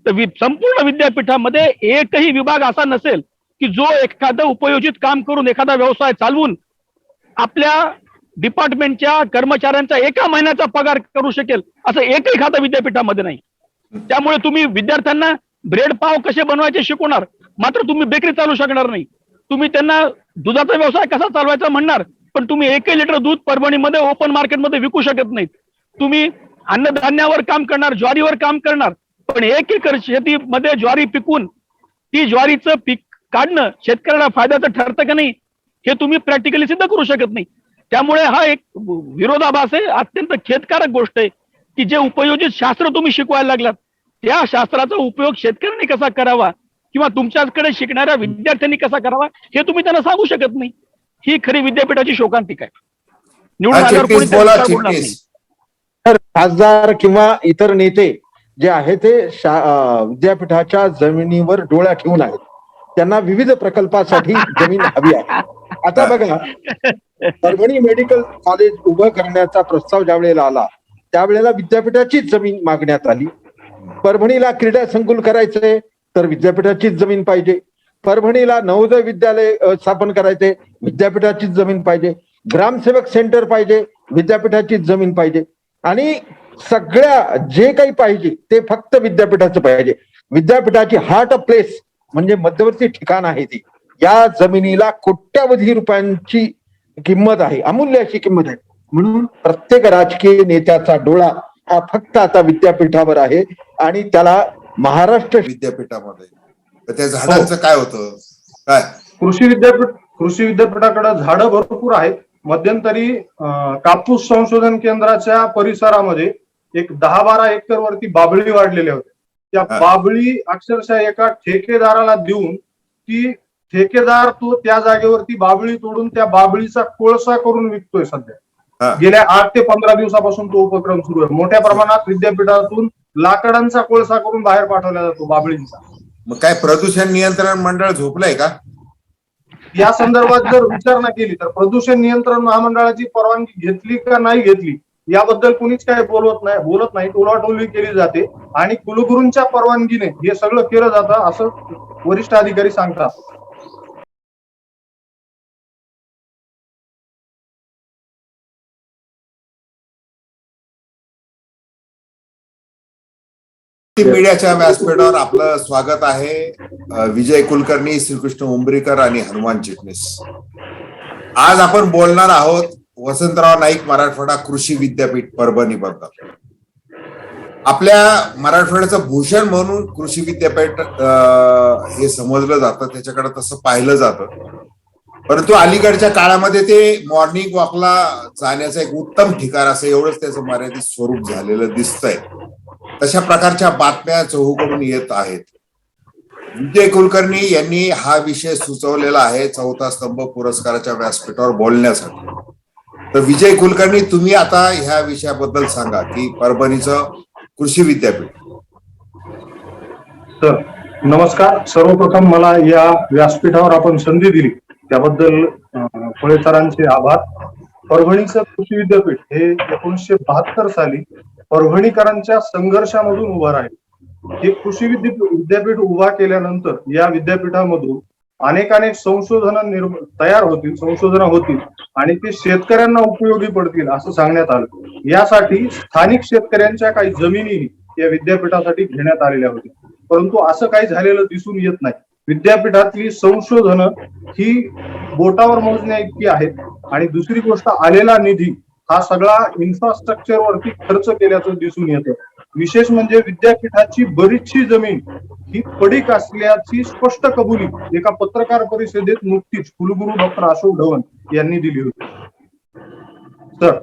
तर संपूर्ण विद्यापीठामध्ये एकही विभाग असा नसेल की जो एखादं उपयोजित काम करून एखादा व्यवसाय चालवून आपल्या डिपार्टमेंटच्या कर्मचाऱ्यांचा एका महिन्याचा पगार करू शकेल असं एकही खातं विद्यापीठामध्ये नाही. त्यामुळे तुम्ही विद्यार्थ्यांना ब्रेड पाव कसे बनवायचे शिकवणार, मात्र तुम्ही बेकरी चालू शकणार नाही. तुम्ही त्यांना दुधाचा व्यवसाय कसा चालवायचा म्हणणार, पण तुम्ही 1 लिटर दूध परभणीमध्ये ओपन मार्केटमध्ये विकू शकत नाहीत. तुम्ही अन्नधान्यावर काम करणार, ज्वारीवर काम करणार, पण 1 एकर शेतीमध्ये ज्वारी पिकून ती ज्वारीचं पीक काढणं शेतकऱ्याला फायद्याचं ठरतं का नाही हे तुम्ही प्रॅक्टिकली सिद्ध करू शकत नाही. त्यामुळे हा एक विरोधाभास आहे. अत्यंत खेदकारक गोष्ट आहे की जे उपयोजित शास्त्र तुम्ही शिकवायला लागलात त्या शास्त्राचा उपयोग शेतकऱ्यांनी कसा करावा किंवा तुमच्याकडे शिकणाऱ्या विद्यार्थ्यांनी कसा करावा हे तुम्ही त्यांना सांगू शकत नाही. ही खरी विद्यापीठाची शोकांतिका आहे. निवडून आल्यावर कोणी नाही. तर खासदार किंवा इतर नेते जे आहेत ते विद्यापीठाच्या जमिनीवर डोळा ठेवून आहेत. त्यांना विविध प्रकल्पासाठी जमीन हवी आहे. आता बघा, परभणी मेडिकल कॉलेज उभं करण्याचा प्रस्ताव ज्यावेळेला आला त्यावेळेला विद्यापीठाचीच जमीन मागण्यात आली. परभणीला क्रीडा संकुल करायचंय तर विद्यापीठाचीच जमीन पाहिजे. परभणीला नवोदय विद्यालय स्थापन करायचे, विद्यापीठाचीच जमीन पाहिजे. ग्रामसेवक सेंटर पाहिजे, विद्यापीठाचीच जमीन पाहिजे. आणि सगळ्या जे काही पाहिजे ते फक्त विद्यापीठाचं पाहिजे. विद्यापीठाची हार्ट ऑफ प्लेस म्हणजे मध्यवर्ती ठिकाण आहे ती. या जमिनीला कोट्यावधी रुपयांची किंमत आहे, अमूल्य अशी किंमत आहे. म्हणून प्रत्येक राजकीय नेत्याचा डोळा हा फक्त आता विद्यापीठावर आहे आणि त्याला महाराष्ट्र विद्यापीठामध्ये त्या झाडांचं काय होतं, काय कृषी विद्यापीठाकडे झाडं भरपूर आहेत. मध्यंतरी कापूस संशोधन केंद्राच्या परिसरामध्ये एक 10-12 एकर वरती बाबळी वाढलेल्या होत्या. त्या बाबळी अक्षरशः एका ठेकेदाराला देऊन ती ठेकेदार तो त्या जागेवरती बाबळी तोडून त्या बाबळीचा कोळसा करून विकतोय सध्या. गेल्या 8 ते 15 दिवसापासून तो उपक्रम सुरू आहे. मोठ्या प्रमाणात विद्यापीठातून लाकडांचा कोळसा करून बाहेर पाठवला जातो बाबळींचा. मग काय प्रदूषण नियंत्रण मंडळ झोपलंय का? या संदर्भात जर विचारणा केली तर प्रदूषण नियंत्रण महामंडळाची परवानगी घेतली का नाही घेतली याबद्दल कुणीच काय बोलत नाही. टोलाटोली केली जाते आणि कुलगुरूंच्या परवानगीने हे सगळं केलं जातं असं वरिष्ठ अधिकारी सांगतात. मीडियाच्या व्यासपीठावर आपलं स्वागत आहे. विजय कुलकर्णी, श्रीकृष्ण उंबरीकर आणि हनुमान चिटणीस. आज आपण बोलणार आहोत वसंतराव नाईक मराठवाडा कृषी विद्यापीठ परभणी बद्दल. आपल्या मराठवाड्याचं भूषण म्हणून कृषी विद्यापीठ हे समजलं जातं, त्याच्याकडे तसं पाहिलं जातं. परंतु अलीकडच्या काळामध्ये ते मॉर्निंग वॉकला जाण्याचं एक उत्तम ठिकाण असं एवढंच त्याचं मर्यादित स्वरूप झालेलं दिसतंय. तशा प्रकारच्या बातम्या चहूकडून येत आहेत. विजय कुलकर्णी यांनी हा विषय सुचवलेला आहे 4था स्तंभ पुरस्काराच्या व्यासपीठावर बोलण्यासाठी. तर विजय कुलकर्णी, तुम्ही आता ह्या विषयाबद्दल सांगा की परभणीचं कृषी विद्यापीठ. तर नमस्कार. सर्वप्रथम मला या व्यासपीठावर आपण संधी दिली त्याबद्दल फळे सरांचे आभार. परभणीचं कृषी विद्यापीठ हे 1972 साली परभणीकरांच्या संघर्षामधून उभं राहील. हे कृषी विद्यापीठ उभा केल्यानंतर या विद्यापीठामधून अनेक संशोधन तयार होतील, संशोधन होतील आणि ते शेतकऱ्यांना उपयोगी पडतील असं सांगण्यात आलं. यासाठी स्थानिक शेतकऱ्यांच्या काही जमिनीही या विद्यापीठासाठी घेण्यात आलेल्या होत्या. परंतु असं काही झालेलं दिसून येत नाही. विद्यापीठातली संशोधनं ही बोटावर मोजण्या इतकी आहेत आणि दुसरी गोष्ट आलेला निधी हा सगळा इन्फ्रास्ट्रक्चर वरती खर्च केल्याचं दिसून येतं. विशेष म्हणजे विद्यापीठाची बरीचशी जमीन ही पडीक असल्याची स्पष्ट कबुली एका पत्रकार परिषदेत नुकतीच कुलगुरू डॉक्टर अशोक ढवण यांनी दिली होती. तर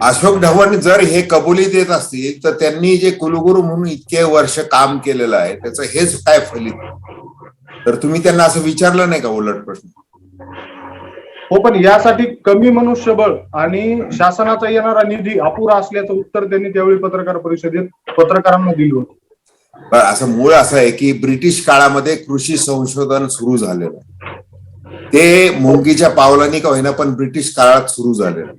अशोक ढवण जर हे कबुली देत असतील तर त्यांनी जे कुलगुरू म्हणून इतके वर्ष काम केलेलं आहे त्याचं हेच काय फलित? तर तुम्ही त्यांना असं विचारलं नाही का उलट प्रश्न? हो, पण यासाठी कमी मनुष्यबळ आणि शासनाचा येणारा निधी अपुरा असल्याचं उत्तर त्यांनी त्यावेळी पत्रकार परिषदेत पत्रकारांना दिलं होतं. असं मूळ असं आहे की ब्रिटिश काळामध्ये कृषी संशोधन सुरू झालेलं, ते मुंगीच्या पावलांनी का होईना पण ब्रिटिश काळात सुरू झालेलं.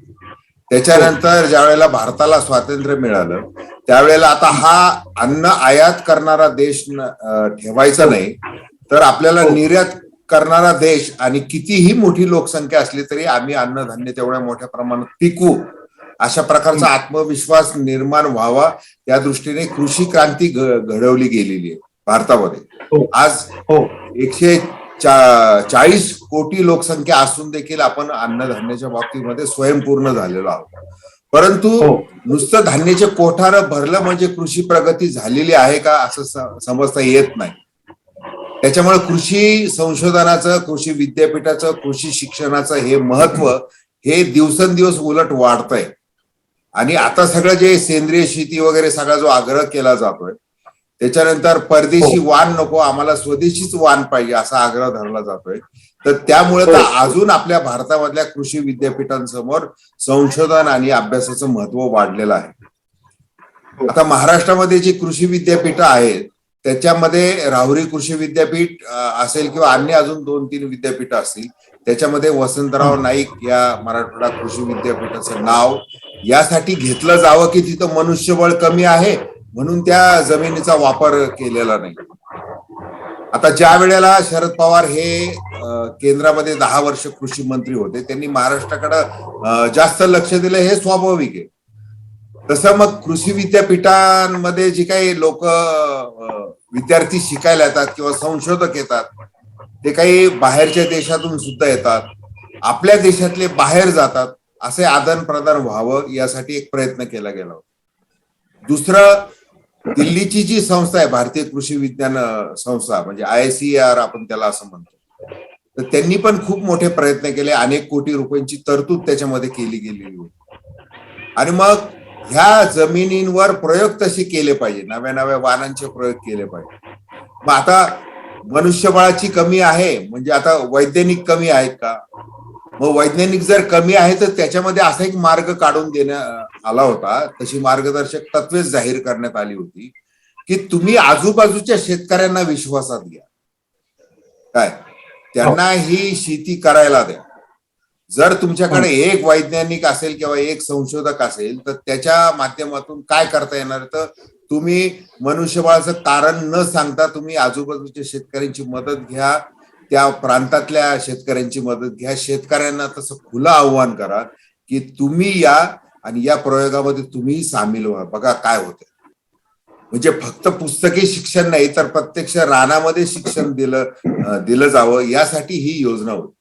त्याच्यानंतर ज्या वेळेला भारताला स्वातंत्र्य मिळालं त्यावेळेला आता हा अन्न आयात करणारा देश ठेवायचा नाही, तर आपल्याला निर्यात करणारा देश आणि कितीही मोठी लोकसंख्या असली तरी आम्ही अन्नधान्य तेवढ्या मोठ्या प्रमाणात पिकू, अशा प्रकारचा आत्मविश्वास निर्माण व्हावा त्या दृष्टीने कृषी क्रांती घडवली गेलेली आहे भारतामध्ये. आज 140 कोटी लोकसंख्या असून देखील आपण अन्नधान्याच्या बाबतीमध्ये स्वयंपूर्ण झालेलो आहोत. परंतु नुसतं धान्याचे कोठार भरलं म्हणजे कृषी प्रगती झालेली आहे का असं समजता येत नाही. त्याच्यामुळे कृषी संशोधनाचं, कृषी विद्यापीठाचं, कृषी शिक्षणाचं हे महत्व हे दिवसेंदिवस उलट वाढतंय. आणि आता सगळं जे सेंद्रिय शेती वगैरे सगळा जो आग्रह केला जातोय, त्याच्यानंतर परदेशी वाण नको, आम्हाला स्वदेशीच वाण पाहिजे असा आग्रह धरला जातोय. तर त्यामुळे तर अजून आपल्या भारतामधल्या कृषी विद्यापीठांसमोर संशोधन आणि अभ्यासाचं महत्व वाढलेलं आहे. आता महाराष्ट्रामध्ये जी कृषी विद्यापीठं आहेत त्याच्यामध्ये राहुरी कृषी विद्यापीठ असेल किंवा अन्य अजून 2-3 विद्यापीठं असतील, त्याच्यामध्ये वसंतराव नाईक या मराठवाडा कृषी विद्यापीठाचं नाव यासाठी घेतलं जावं की तिथं मनुष्यबळ कमी आहे म्हणून त्या जमिनीचा वापर केलेला नाही. आता ज्या वेळेला शरद पवार हे केंद्रामध्ये 10 वर्ष कृषी मंत्री होते, त्यांनी महाराष्ट्राकडे जास्त लक्ष दिलं हे स्वाभाविक आहे. तसं मग कृषी विद्यापीठांमध्ये जी काही लोक विद्यार्थी शिकायला येतात किंवा संशोधक येतात ते काही बाहेरच्या देशातून सुद्धा येतात, आपल्या देशातले बाहेर जातात, असे आदान प्रदान व्हावं यासाठी एक प्रयत्न केला गेला होता. दुसरं, दिल्लीची जी संस्था आहे भारतीय कृषी विज्ञान संस्था म्हणजे ICAR आपण त्याला असं म्हणतो, तर त्यांनी पण खूप मोठे प्रयत्न केले, अनेक कोटी रुपयांची तरतूद त्याच्यामध्ये केली गेलेली होती. आणि मग ह्या जमिनींवर प्रयोग तसे केले पाहिजे, नव्या नव्या वाहनांचे प्रयोग केले पाहिजे. मग आता मनुष्यबळाची कमी आहे म्हणजे आता वैज्ञानिक कमी आहेत का? मग वैज्ञानिक जर कमी आहे तर त्याच्यामध्ये असा एक मार्ग काढून देण्यात आला होता, तशी मार्गदर्शक तत्वेच जाहीर करण्यात आली होती की तुम्ही आजूबाजूच्या शेतकऱ्यांना विश्वासात घ्या, काय त्यांना ही शेती करायला द्या. जर तुमच्याकडे एक वैज्ञानिक असेल किंवा एक संशोधक असेल तर त्याच्या माध्यमातून काय करता येणार, तर तुम्ही मनुष्यबळाचं कारण न सांगता तुम्ही आजूबाजूच्या शेतकऱ्यांची मदत घ्या, त्या प्रांतातल्या शेतकऱ्यांची मदत घ्या, शेतकऱ्यांना तसं खुलं आव्हान करा की तुम्ही या आणि या प्रयोगामध्ये तुम्ही सामील व्हा, बघा काय होतं. म्हणजे फक्त पुस्तकी शिक्षण नाही तर प्रत्यक्ष रानामध्ये शिक्षण दिलं जावं यासाठी ही योजना होती.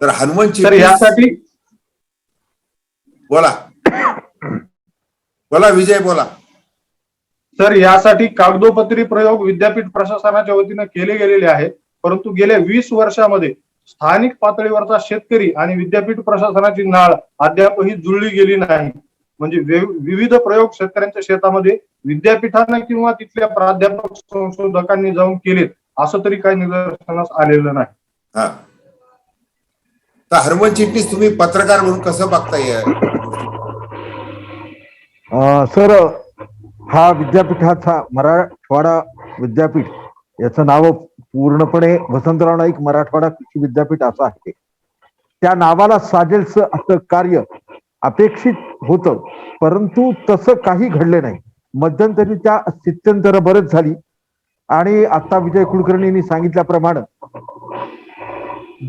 तर हनुमंत यासाठी बोला विजय बोला. सर, यासाठी कागदोपत्री प्रयोग विद्यापीठ प्रशासनाच्या वतीने केले गेलेले आहेत, परंतु गेल्या 20 वर्षामध्ये स्थानिक पातळीवरचा शेतकरी आणि विद्यापीठ प्रशासनाची नाळ अद्यापही जुळली गेली नाही. म्हणजे विविध प्रयोग शेतकऱ्यांच्या शेतामध्ये विद्यापीठाने किंवा तिथल्या प्राध्यापक संशोधकांनी जाऊन केलेत असं तरी काही निदर्शनास आलेलं नाही. हा, तर हनुमंत चिटणीस तुम्ही पत्रकार म्हणून कसं बघताय? सर, हा विद्यापीठाचा मराठवाडा विद्यापीठ याचं नाव पूर्णपणे वसंतराव नाईक मराठवाडा कृषी विद्यापीठ असं आहे. त्या नावाला साजेलचं असं कार्य अपेक्षित होतं, परंतु तसं काही घडले नाही. मध्यंतरी त्या स्थित्यंतर बरंच झाली आणि आता विजय कुलकर्णींनी सांगितल्याप्रमाणे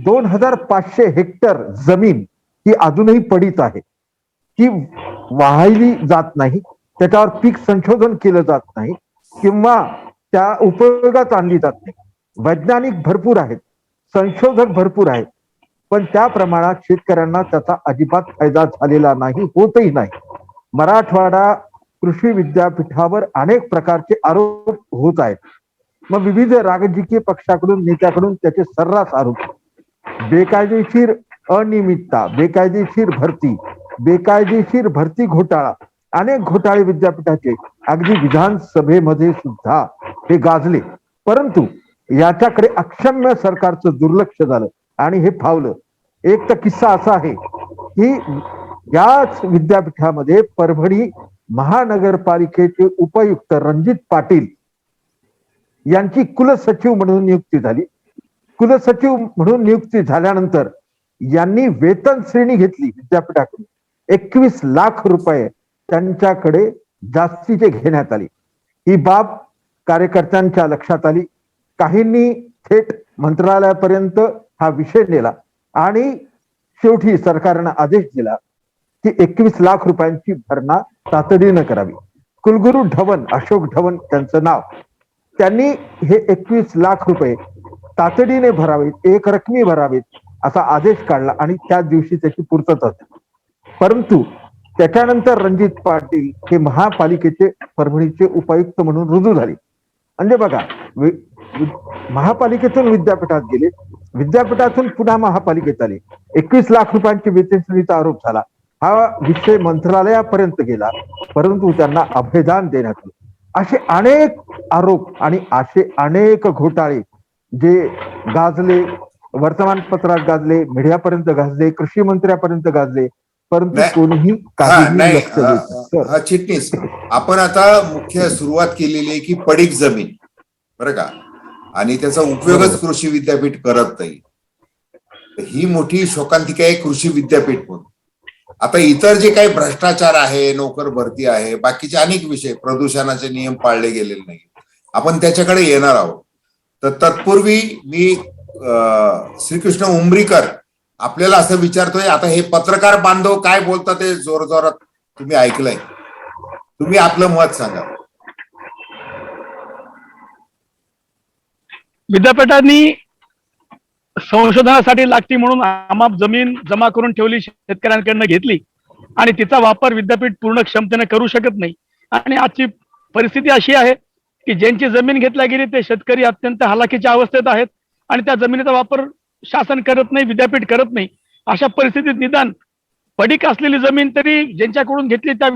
2500 हेक्टर जमीन ही अजूनही पडीत आहे, ती वाहिली जात नाही, त्याच्यावर पीक संशोधन केलं जात नाही किंवा त्या उपयोगात आणली जात नाही. वैज्ञानिक भरपूर आहेत, संशोधक भरपूर आहेत, पण त्या प्रमाणात शेतकऱ्यांना त्याचा अजिबात फायदा झालेला नाही, होतही नाही. मराठवाडा कृषी विद्यापीठावर अनेक प्रकारचे आरोप होत आहेत. मग विविध राजकीय पक्षाकडून, नेत्याकडून त्याचे सर्रास आरोप, बेकायदेशीर अनियमितता, बेकायदेशीर भरती घोटाळा, अनेक घोटाळे विद्यापीठाचे अगदी विधानसभेमध्ये सुद्धा हे गाजले. परंतु याच्याकडे अक्षम्य सरकारचं दुर्लक्ष झालं आणि हे फावलं. एक तर किस्सा असा आहे की याच विद्यापीठामध्ये परभणी महानगरपालिकेचे उपायुक्त रणजित पाटील यांची कुलसचिव म्हणून नियुक्ती झाली. कुलसचिव म्हणून नियुक्ती झाल्यानंतर यांनी वेतन श्रेणी घेतली विद्यापीठाकडून 21 लाख रुपये त्यांच्याकडे जास्तीचे घेण्यात आले. ही बाब कार्यकर्त्यांच्या लक्षात आली. काहींनी थेट मंत्रालयापर्यंत हा विषय नेला आणि शेवटी सरकारनं आदेश दिला की 21 लाख रुपयांची भरणा तातडीनं करावी. कुलगुरू ढवण, अशोक ढवण त्यांचं नाव, त्यांनी हे 21 लाख रुपये तातडीने भरावेत, एक रकमी भरावेत असा आदेश काढला आणि त्याच दिवशी त्याची पूर्तता झाली. परंतु त्याच्यानंतर रणजित पाटील हे महापालिकेचे परभणीचे उपायुक्त म्हणून रुजू झाले. म्हणजे बघा, महापालिकेतून विद्यापीठात गेले, विद्यापीठातून पुन्हा महापालिकेत आले, 21 लाख रुपयांची वेतनश्रेणीचा आरोप झाला. हा विषय मंत्रालयापर्यंत गेला, परंतु त्यांना अभयदान देण्यात आलं. असे अनेक आरोप आणि असे अनेक घोटाळे जे गाजले, वर्तमानपत्रात गाजले, मीडियापर्यंत गाजले, कृषी मंत्र्यापर्यंत गाजले, परंतु कोणीही काही लक्ष देत नाही. चिटणीस, आपण आता मुख्य सुरुवात केलेली आहे की पडीक जमीन, बरं का, आणि त्याचा उपयोगच कृषी विद्यापीठ करत नाही. ही मोठी शोकांतिका आहे कृषी विद्यापीठ म्हणून. आता इतर जे काही भ्रष्टाचार आहे, नोकर भरती आहे, बाकीचे अनेक विषय, प्रदूषणाचे नियम पाळले गेलेले नाही, आपण त्याच्याकडे येणार आहोत. तर तत्पूर्वी मी श्रीकृष्ण उंबरीकर आपल्याला असं विचारतोय, आता हे पत्रकार बांधव काय बोलतात ते जोरजोरात तुम्ही ऐकलंय, तुम्ही आपलं मत सांगा. विद्यापीठांनी संशोधनासाठी लागती म्हणून आमाप जमीन जमा करून ठेवली, शेतकऱ्यांकडनं घेतली आणि तिचा वापर विद्यापीठ पूर्ण क्षमतेने करू शकत नाही. आणि आजची परिस्थिती अशी आहे की ज्यांची जमीन घेतल्या गेली ते शेतकरी अत्यंत हालाकीच्या अवस्थेत आहेत आणि त्या जमिनीचा वापर शासन करत नाही, विद्यापीठ करत नाही. अशा परिस्थितीत निदान पडीक असलेली जमीन तरी ज्यांच्याकडून घेतली त्या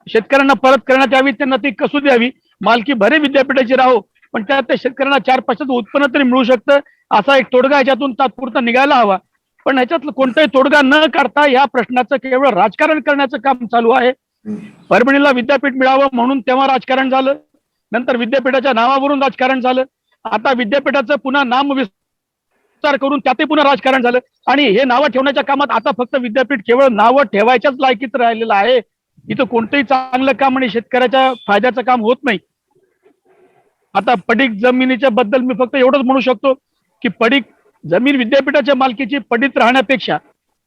शेतकऱ्यांना परत करण्यात यावी, त्यांना ती कसू द्यावी. मालकी भरे विद्यापीठाची राहो, पण त्यात त्या शेतकऱ्यांना 4-5 उत्पन्न तरी मिळू शकतं, असा एक तोडगा ह्याच्यातून तात्पुरता निघायला हवा. पण ह्याच्यात कोणताही तोडगा न काढता या प्रश्नाचं केवळ राजकारण करण्याचं काम चालू आहे. परभणीला विद्यापीठ मिळावं म्हणून तेव्हा राजकारण झालं, नंतर विद्यापीठाच्या नावावरून राजकारण झालं, आता विद्यापीठाचं पुन्हा नाम विस्तार करून त्यातही पुन्हा राजकारण झालं. आणि हे नावं ठेवण्याच्या कामात आता फक्त विद्यापीठ केवळ नावं ठेवायच्याच लायकीत राहिलेलं आहे. इथं कोणतंही चांगलं काम आणि शेतकऱ्याच्या फायद्याचं काम होत नाही. आता पडीक जमिनीच्या बद्दल मी फक्त एवढंच म्हणू शकतो की पडीक जमीन विद्यापीठाच्या मालकीची पडीत राहण्यापेक्षा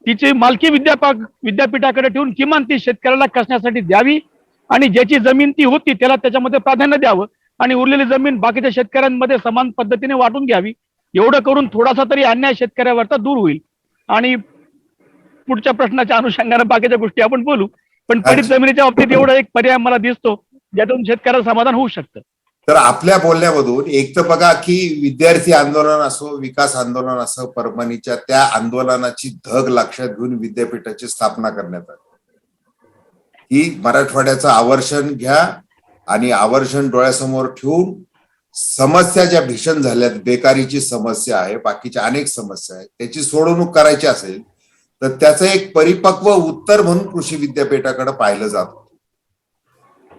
तिची मालकी विद्यापीठाकडे ठेवून किमान ती शेतकऱ्याला कसण्यासाठी द्यावी आणि ज्याची जमीन ती होती त्याला त्याच्यामध्ये प्राधान्य द्यावं आणि उरलेली जमीन बाकीच्या शेतकऱ्यांमध्ये समान पद्धतीने वाटून घ्यावी. एवढं करून थोडासा तरी अन्याय शेतकऱ्यावरचा दूर होईल आणि पुढच्या प्रश्नाच्या अनुषंगाने बाकीच्या गोष्टी आपण बोलू. पण पडीत जमिनीच्या बाबतीत एवढा एक पर्याय मला दिसतो ज्यातून शेतकऱ्याला समाधान होऊ शकतं. तर आपल्या बोलण्यामधून एक तर बघा की विद्यार्थी आंदोलन असो, विकास आंदोलन असो, परभणीच्या त्या आंदोलनाची धग लक्षात घेऊन विद्यापीठाची स्थापना करण्यात आली. ही मराठवाड्याचं आवर्षण घ्या आणि आवर्षण डोळ्यासमोर ठेवून समस्या ज्या भीषण झाल्यात, बेकारीची समस्या आहे, बाकीच्या अनेक समस्या आहेत, त्याची सोडवणूक करायची असेल तर त्याचं एक परिपक्व उत्तर म्हणून कृषी विद्यापीठाकडे पाहिलं जातं.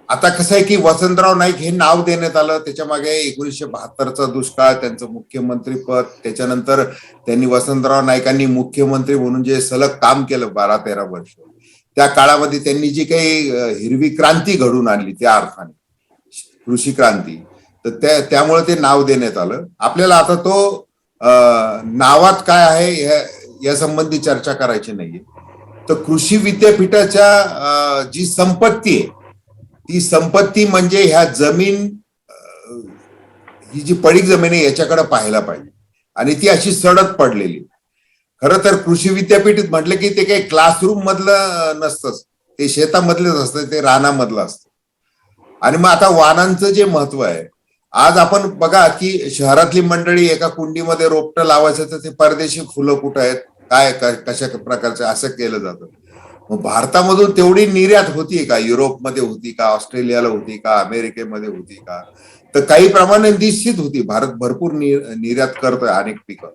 आता कसं आहे की वसंतराव नाईक हे नाव देण्यात आलं, त्याच्या मागे 1972चा दुष्काळ, त्यांचं मुख्यमंत्री पद, त्याच्यानंतर त्यांनी वसंतराव नाईकांनी मुख्यमंत्री म्हणून जे सलग काम केलं 12-13 वर्ष, त्या काळामध्ये त्यांनी जी काही हिरवी क्रांती घडून आणली त्या अर्थाने कृषी क्रांती, तर त्यामुळे ते नाव देण्यात आलं. आपल्याला आता तो नावात काय आहे या संबंधी चर्चा करायची नाहीये. तर कृषी विद्यापीठाच्या जी संपत्ती आहे ती संपत्ती म्हणजे ह्या जमीन, ही जी पडीक जमीन आहे याच्याकडे पाहायला पाहिजे आणि ती अशी सडक पडलेली. खरं तर कृषी विद्यापीठ म्हटलं की ते काही क्लासरूम मधलं नसतंच, ते शेतामधलंच असतं, ते रानामधलं असतं. आणि मग आता वाहनांचं जे महत्व आहे, आज आपण बघा की शहरातली मंडळी एका कुंडीमध्ये रोपटं लावायचं तर ते परदेशी फुलं कुठं आहेत, काय कशा प्रकारचं असं केलं जातं. मग भारतामधून तेवढी निर्यात होती का? युरोपमध्ये होती का? ऑस्ट्रेलियाला होती का? अमेरिकेमध्ये होती का? तर काही प्रमाणे निश्चित होती. भारत भरपूर निर्यात करतोय अनेक पिकं,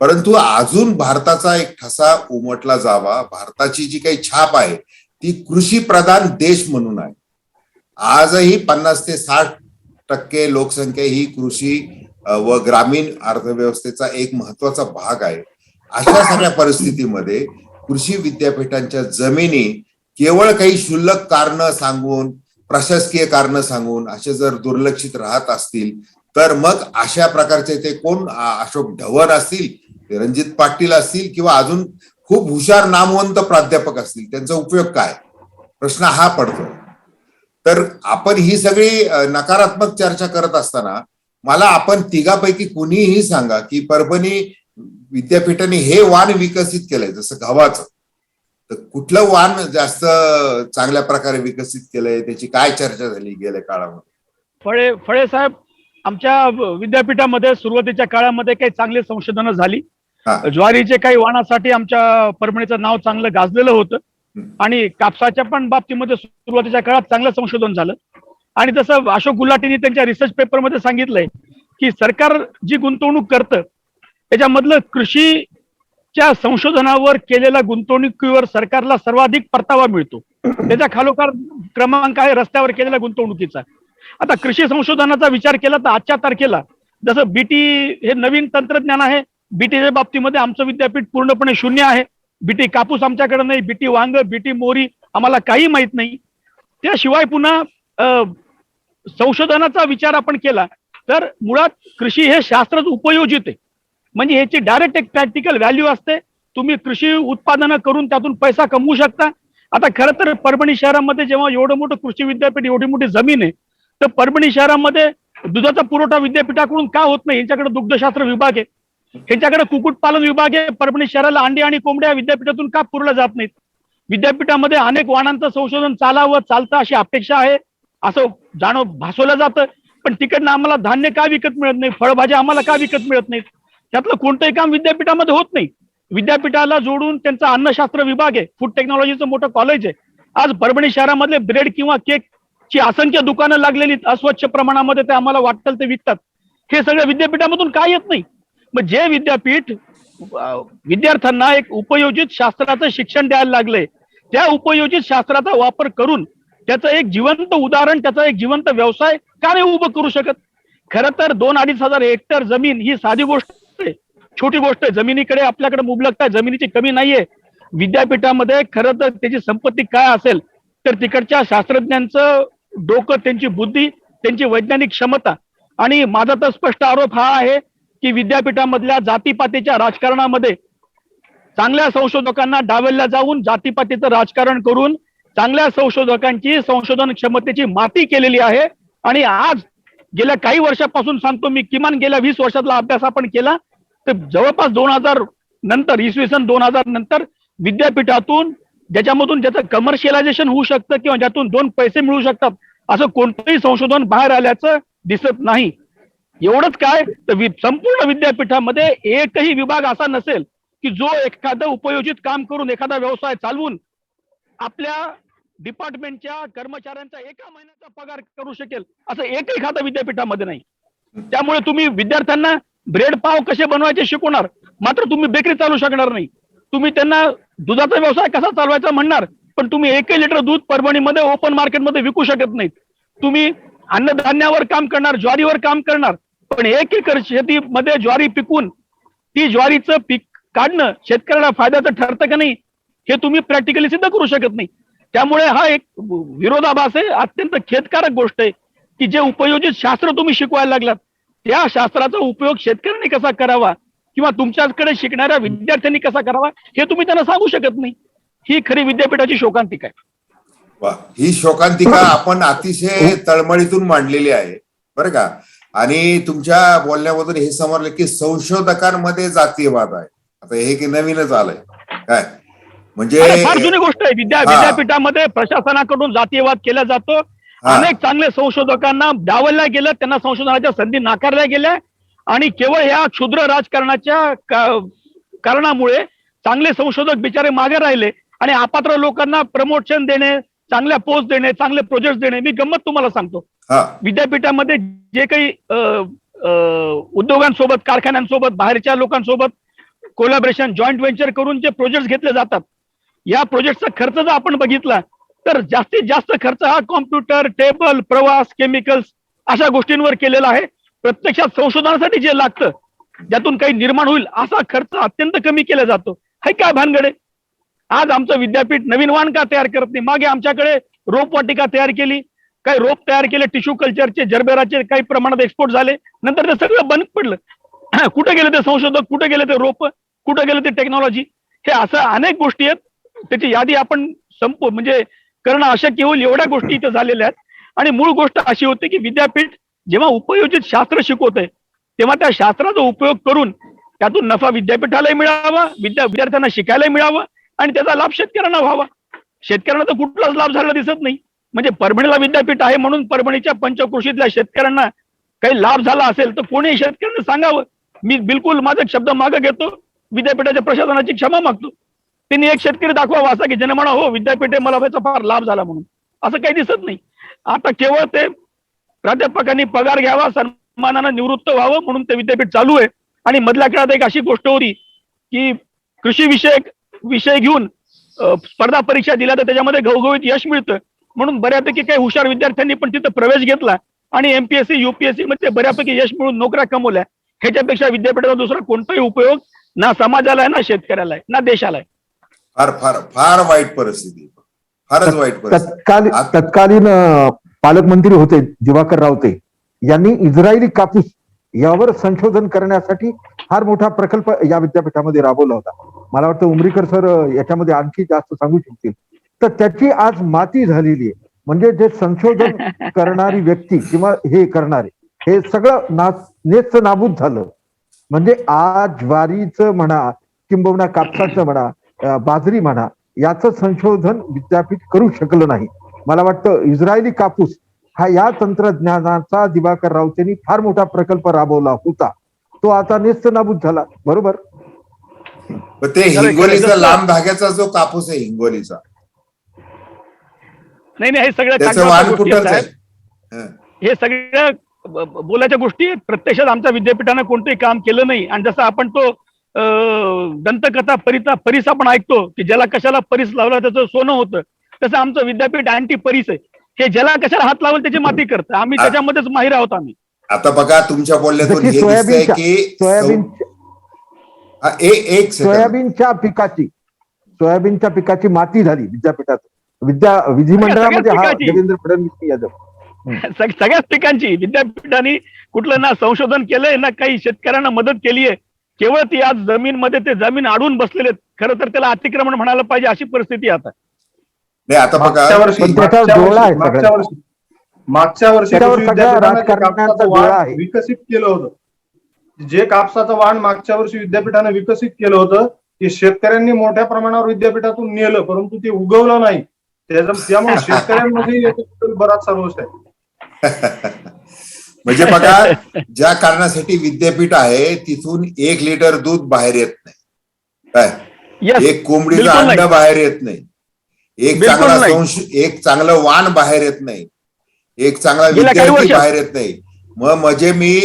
परंतु अजून भारताचा एक ठसा उमटला जावा. भारताची जी काही छाप आहे ती कृषी प्रधान देश म्हणून आहे. आजही 50 ते 60% लोकसंख्या ही कृषी व ग्रामीण अर्थव्यवस्थेचा एक महत्वाचा भाग आहे. अशा सगळ्या परिस्थितीमध्ये कृषी विद्यापीठांच्या जमिनी केवळ काही क्षुल्लक कारणं सांगून, प्रशासकीय कारणं सांगून असे जर दुर्लक्षित राहत असतील तर मग अशा प्रकारचे ते कोण, अशोक ढवण असतील, रणजित पाटील असतील किंवा अजून खूप हुशार नामवंत प्राध्यापक असतील, त्यांचा उपयोग काय? प्रश्न हा पडतो. तर आपण ही सगळी नकारात्मक चर्चा करत असताना मला आपण तिघापैकी कुणीही सांगा की परभणी विद्यापीठाने हे वाण विकसित केलंय जसं गव्हाचं, तर कुठलं वाण जास्त चांगल्या प्रकारे विकसित केलंय, त्याची काय चर्चा झाली गेल्या काळामध्ये? फळे साहेब, आमच्या विद्यापीठामध्ये सुरुवातीच्या काळामध्ये काही चांगली संशोधनं झाली. ज्वारीचे काही वाणासाठी आमच्या परभणीचं नाव चांगलं गाजलेलं होतं आणि कापसाच्या पण बाबतीमध्ये सुरुवातीच्या काळात चांगलं संशोधन झालं. आणि जसं अशोक गुलाटींनी त्यांच्या रिसर्च पेपरमध्ये सांगितलंय की सरकार जी गुंतवणूक करतं त्याच्यामधलं कृषीच्या संशोधनावर केलेल्या गुंतवणुकीवर सरकारला सर्वाधिक परतावा मिळतो. त्याच्या खालोखाल क्रमांक आहे रस्त्यावर केलेल्या गुंतवणुकीचा. आता कृषी संशोधनाचा विचार केला तर आजच्या तारखेला जसं बीटी हे नवीन तंत्रज्ञान आहे, बीटीच्या बाबतीमध्ये आमचं विद्यापीठ पूर्णपणे शून्य आहे. बीटी कापूस आमच्याकडे नाही, बीटी वांग, बीटी मोरी आम्हाला काही माहित नाही. त्याशिवाय पुन्हा संशोधनाचा विचार आपण केला तर मुळात कृषी हे शास्त्रच उपयोजित आहे, म्हणजे ह्याची डायरेक्ट एक प्रॅक्टिकल व्हॅल्यू असते. तुम्ही कृषी उत्पादनं करून त्यातून पैसा कमवू शकता. आता खरं तर परभणी शहरामध्ये जेव्हा एवढं मोठं कृषी विद्यापीठ, एवढी मोठी जमीन आहे, तर परभणी शहरामध्ये दुधाचा पुरवठा विद्यापीठाकडून का होत नाही? यांच्याकडे दुग्धशास्त्र विभाग आहे, यांच्याकडे कुक्कुटपालन विभाग आहे. परभणी शहराला अंडी आणि कोंबड्या विद्यापीठातून का पुरवल्या जात नाहीत? विद्यापीठामध्ये अनेक वाणांचं संशोधन चालावं, चालतं अशी अपेक्षा आहे, असं भासवलं जातं. पण तिकडनं आम्हाला धान्य का विकत मिळत नाही, फळभाज्या आम्हाला का विकत मिळत नाहीत? त्यातलं कोणतंही काम विद्यापीठामध्ये होत नाही. विद्यापीठाला जोडून त्यांचा अन्नशास्त्र विभाग आहे, फूड टेक्नॉलॉजीचं मोठं कॉलेज आहे. आज परभणी शहरामधले ब्रेड किंवा केक ची असंख्य दुकानं लागलेली अस्वच्छ प्रमाणामध्ये ते आम्हाला वाटतं ते विकतात. हे सगळं विद्यापीठामधून काय येत नाही? मग जे विद्यापीठ विद्यार्थ्यांना एक उपयोजित शास्त्राचं शिक्षण द्यायला लागलंय, त्या उपयोजित शास्त्राचा वापर करून त्याचं एक जिवंत उदाहरण, त्याचा एक जिवंत व्यवसाय का नाही उभं करू शकत? खरं तर 2-2.5 हजार हेक्टर जमीन ही साधी गोष्ट आहे, छोटी गोष्ट आहे. जमिनीकडे आपल्याकडे मुबलकता आहे, जमिनीची कमी नाहीये. विद्यापीठामध्ये खरं तर त्याची संपत्ती काय असेल तर तिकडच्या शास्त्रज्ञांचं डोकं, त्यांची बुद्धी, त्यांची वैज्ञानिक क्षमता. आणि माझा तर स्पष्ट आरोप हा आहे की विद्यापीठामधल्या जातीपातीच्या राजकारणामध्ये चांगल्या संशोधकांना डावलल्या जाऊन जातीपातीचं राजकारण करून चांगल्या संशोधकांची संशोधन क्षमतेची माती केलेली आहे. आणि आज गेल्या काही वर्षापासून सांगतो मी, किमान गेल्या 20 वर्षातला अभ्यास आपण केला तर जवळपास 2000 नंतर, इसवी सन 2000 नंतर विद्यापीठातून ज्याच्यामधून ज्याचं कमर्शियलायझेशन होऊ शकतं किंवा ज्यातून 2 पैसे मिळू शकतात असं कोणतंही संशोधन बाहेर आल्याचं दिसत नाही. एवढंच काय तर संपूर्ण विद्यापीठामध्ये एकही विभाग असा नसेल की जो एखादं उपयोजित काम करून, एखादा व्यवसाय चालवून आपल्या डिपार्टमेंटच्या कर्मचाऱ्यांचा एका महिन्याचा पगार करू शकेल असं एकही खातं विद्यापीठामध्ये नाही. त्यामुळे तुम्ही विद्यार्थ्यांना ब्रेड पाव कसे बनवायचे शिकवणार, मात्र तुम्ही बेकरी चालू शकणार नाही. तुम्ही त्यांना दुधाचा व्यवसाय कसा चालवायचा म्हणणार, पण तुम्ही 1 लिटर दूध परभणीमध्ये ओपन मार्केटमध्ये विकू शकत नाहीत. तुम्ही अन्नधान्यावर काम करणार, ज्वारीवर काम करणार, पण 1 एकर शेतीमध्ये ज्वारी पिकून ती ज्वारीचं पीक काढणं शेतकऱ्याला फायद्याचं ठरतं का नाही हे तुम्ही प्रॅक्टिकली सिद्ध करू शकत नाही. त्यामुळे हा एक विरोधाभास आहे, अत्यंत खेदकारक गोष्ट आहे की जे उपयोजित शास्त्र तुम्ही शिकवायला लागलात त्या शास्त्राचा उपयोग शेतकऱ्यांनी कसा करावा किंवा तुमच्याकडे शिकणाऱ्या विद्यार्थ्यांनी कसा करावा हे तुम्ही त्यांना सांगू शकत नाही. ही खरी विद्यापीठाची शोकांतिका आहे. वा, ही शोकांतिका आपण अतिशय तळमळीतून मांडलेली आहे बरं का. आणि तुमच्या बोलण्यामधून हे समजलं की संशोधकांमध्ये जातीयवाद आहे. आता हे की नवीनच आलंय काय, म्हणजे फार जुनी गोष्ट आहे. विद्यापीठामध्ये प्रशासनाकडून जातीयवाद केला जातो. अनेक चांगले संशोधकांना डावलल्या गेलं, त्यांना संशोधनाच्या संधी नाकारल्या गेल्या आणि केवळ या क्षुद्र राजकारणाच्या कारणामुळे चांगले संशोधक बिचारे मागे राहिले आणि अपात्र लोकांना प्रमोशन देणे, चांगल्या पोस्ट देणे, चांगले प्रोजेक्ट देणे. मी गंमत तुम्हाला सांगतो, विद्यापीठामध्ये जे काही उद्योगांसोबत, कारखान्यांसोबत, बाहेरच्या लोकांसोबत कोलॅबरेशन, जॉईंट व्हेंचर करून जे प्रोजेक्ट घेतले जातात, या प्रोजेक्टचा खर्च जर आपण बघितला तर जास्तीत जास्त खर्च हा कॉम्प्युटर, टेबल, प्रवास, केमिकल्स अशा गोष्टींवर केलेला आहे. प्रत्यक्षात संशोधनासाठी जे लागतं, ज्यातून काही निर्माण होईल असा खर्च अत्यंत कमी केला जातो. हे काय भानगडे? आज आमचं विद्यापीठ नवीन वाण का तयार करत नाही? मागे आमच्याकडे रोपवाटिका तयार केली, काही रोप तयार केले, टिश्यू कल्चरचे, जरबेराचे काही प्रमाणात एक्सपोर्ट झाले, नंतर ते सगळं बंद पडलं. कुठे गेले ते संशोधक, कुठे गेले ते रोप, कुठे गेले ते टेक्नॉलॉजी? हे असं अनेक गोष्टी आहेत, त्याची यादी आपण म्हणजे करणं अशक्य होईल एवढ्या गोष्टी इथे झालेल्या आहेत. आणि मूळ गोष्ट अशी होती की विद्यापीठ जेव्हा उपयोजित शास्त्र शिकवतंय तेव्हा त्या शास्त्राचा उपयोग करून त्यातून नफा विद्यापीठालाही मिळावा, विद्यार्थ्यांना शिकायलाही मिळावं आणि त्याचा लाभ शेतकऱ्यांना व्हावा. शेतकऱ्यांना तर कुठलाच लाभ झालेला दिसत नाही. म्हणजे परभणीला विद्यापीठ आहे म्हणून परभणीच्या पंचक्रोशीतल्या शेतकऱ्यांना काही लाभ झाला असेल तर कोणी शेतकऱ्यांना सांगावं. मी बिलकुल माझा शब्द मागे घेतो, विद्यापीठाच्या प्रशासनाची क्षमा मागतो. त्यांनी एक शेतकरी दाखवावा असा की ज्याने म्हणा हो विद्यापीठे मला व्हायचा फार लाभ झाला म्हणून. असं काही दिसत नाही. आता केवळ ते प्राध्यापकांनी पगार घ्यावा, सन्मानानं निवृत्त व्हावं म्हणून ते विद्यापीठ चालू आहे. आणि मधल्या काळात एक अशी गोष्ट होती की कृषी विषयक विषय घेऊन स्पर्धा परीक्षा दिल्या तर त्याच्यामध्ये घवघवीत यश मिळतं म्हणून बऱ्यापैकी काही हुशार विद्यार्थ्यांनी पण तिथं प्रवेश घेतला आणि एमपीएससी युपीएससी मध्ये बऱ्यापैकी यश मिळून नोकऱ्या कमवल्या. ह्याच्यापेक्षा विद्यापीठाचा दुसरा कोणताही उपयोग ना समाजाला आहे, ना शेतकऱ्याला आहे, ना देशाला आहे. फार फार फार वाईट परिस्थिती, फारच वाईट परिस्थिती. तत्कालीन पालकमंत्री होते दिवाकर रावते यांनी इस्रायली कापूस यावर संशोधन करण्यासाठी फार मोठा प्रकल्प या विद्यापीठामध्ये राबवला होता. मला वाटतं उमरीकर सर याच्यामध्ये आणखी जास्त सांगू शकतील. तर त्याची आज माती झालेली आहे. म्हणजे जे संशोधन करणारी व्यक्ती किंवा हे करणारे हे सगळं नेस्त नाबूद झालं. म्हणजे आज ज्वारीचं म्हणा किंबहुना कापसाचं म्हणा, बाजरी म्हणा, याचं संशोधन विद्यापीठ करू शकलं नाही. मला वाटतं इस्रायली कापूस हा या तंत्रज्ञानाचा दिवाकर रावतेंनी फार मोठा प्रकल्प राबवला होता. तो आता नेस्त नाबूद झाला. बरोबर. ते हिंगोलीचा लांब धाग्याचा जो कापूस आहे हिंगोलीचा, नाही हे सगळ्या त्याचं वाण कुठंच आहे. हे सगळ्या बोलायच्या गोष्टी आहेत. प्रत्यक्षात आमच्या विद्यापीठानं कोणतंही काम केलं नाही. आणि जसं आपण तो दंतकथा परीस आपण ऐकतो की ज्याला कशाला परीस लावला त्याचं सोनं होतं, तसं आमचं विद्यापीठ अँटी परीस आहे. हे ज्याला कशाला हात लावलं त्याची माती करतं. आम्ही त्याच्यामध्येच माहीर आहोत. आम्ही आता बघा तुमच्या बोलण्यातून हे दिसतंय की सोयाबीनच्या पिकाची माती झाली विद्यापीठात. विधिमंडळामध्ये हा देवेंद्र फडणवीस यादव सगळ्याच पिकांची विद्यापीठाने कुठलं ना संशोधन केलंय ना काही शेतकऱ्यांना मदत केली आहे. केवळ ती आज जमीनमध्ये ते जमीन अडून बसलेले. खरं तर त्याला अतिक्रमण म्हणायला पाहिजे अशी परिस्थिती आता. नाही आता बघा मागच्या वर्षी कापसाचं वाण विकसित केलं होतं. जे कापसाचं वाण मागच्या वर्षी विद्यापीठाने विकसित केलं होतं ते शेतकऱ्यांनी मोठ्या प्रमाणावर विद्यापीठातून नेलं, परंतु ते उगवलं नाही. त्यामुळे शेतकऱ्यांमध्ये बराचसा रोष आहे. म्हणजे बघा ज्या कारणासाठी विद्यापीठ आहे तिथून 1 लिटर दूध बाहेर येत नाही, काय एक कोंबडीचं अंड बाहेर येत नाही, एक चांगलं वाण बाहेर येत नाही, एक चांगला विद्यार्थी बाहेर येत नाही. मग म्हणजे मी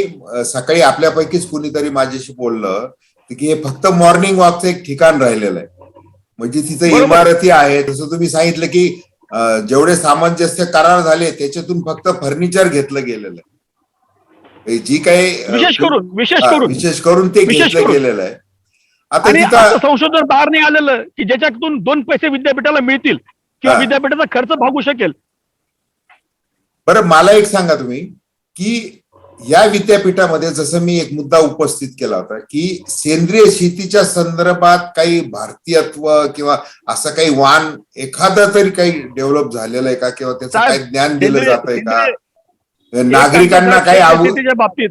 सकाळी आपल्यापैकीच कुणीतरी माझ्याशी बोललं की हे फक्त मॉर्निंग वॉकचं एक ठिकाण राहिलेलं आहे. म्हणजे तिथं इमारती आहेत. जसं तुम्ही सांगितलं की जेवढे सामंजस्य करार झाले त्याच्यातून फक्त फर्निचर घेतलं गेलेलं आहे. जी काही विशेष करून ते घेतलं गेलेलं आहे. आता तिथं संशोधन बाहेर नाही आलेलं की ज्याच्यातून 2 पैसे विद्यापीठाला मिळतील किंवा विद्यापीठाचा खर्च भागू शकेल. बरं मला एक सांगा तुम्ही की या विद्यापीठामध्ये जसं मी एक मुद्दा उपस्थित केला होता की सेंद्रिय शेतीच्या संदर्भात काही भारतीयत्व किंवा असं काही वाण एखादं तरी काही डेव्हलप झालेलं आहे का, किंवा त्याचं काही ज्ञान दिलं जात आहे का नागरिकांना? काही शेतीच्या बाबतीत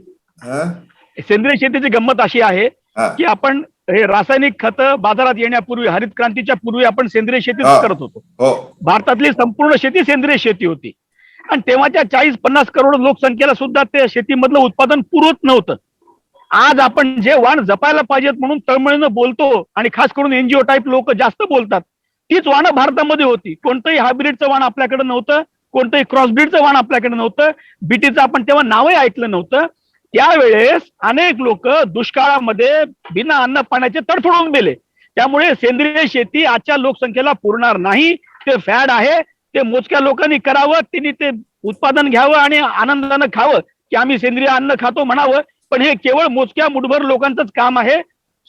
सेंद्रिय शेतीची गंमत अशी आहे की आपण हे रासायनिक खत बाजारात येण्यापूर्वी हरित क्रांतीच्या पूर्वी आपण सेंद्रिय शेतीच करत होतो. भारतातली संपूर्ण शेती सेंद्रिय शेती होती. आणि तेव्हाच्या 40-50 करोड लोकसंख्येला सुद्धा ते शेतीमधलं उत्पादन पुरवत नव्हतं. आज आपण जे वाण जपायला पाहिजेत म्हणून तळमळीनं बोलतो आणि खास करून एनजीओ टाईप लोक जास्त बोलतात, तीच वाणं भारतामध्ये होती. कोणतंही हायब्रिडचं वाण आपल्याकडे नव्हतं, कोणतंही क्रॉसब्रीडचं वाण आपल्याकडे नव्हतं, बीटीचं आपण तेव्हा नावही ऐकलं नव्हतं. त्यावेळेस अनेक लोक दुष्काळामध्ये बिना अन्न पाण्याचे तडफडून गेले. त्यामुळे सेंद्रिय शेती आजच्या लोकसंख्येला पुरणार नाही. ते फॅड आहे. ते मोजक्या लोकांनी करावं, त्यांनी ते उत्पादन घ्यावं आणि आनंदानं खावं की आम्ही सेंद्रिय अन्न खातो म्हणावं. पण हे केवळ मोजक्या मुठभर लोकांचंच काम आहे.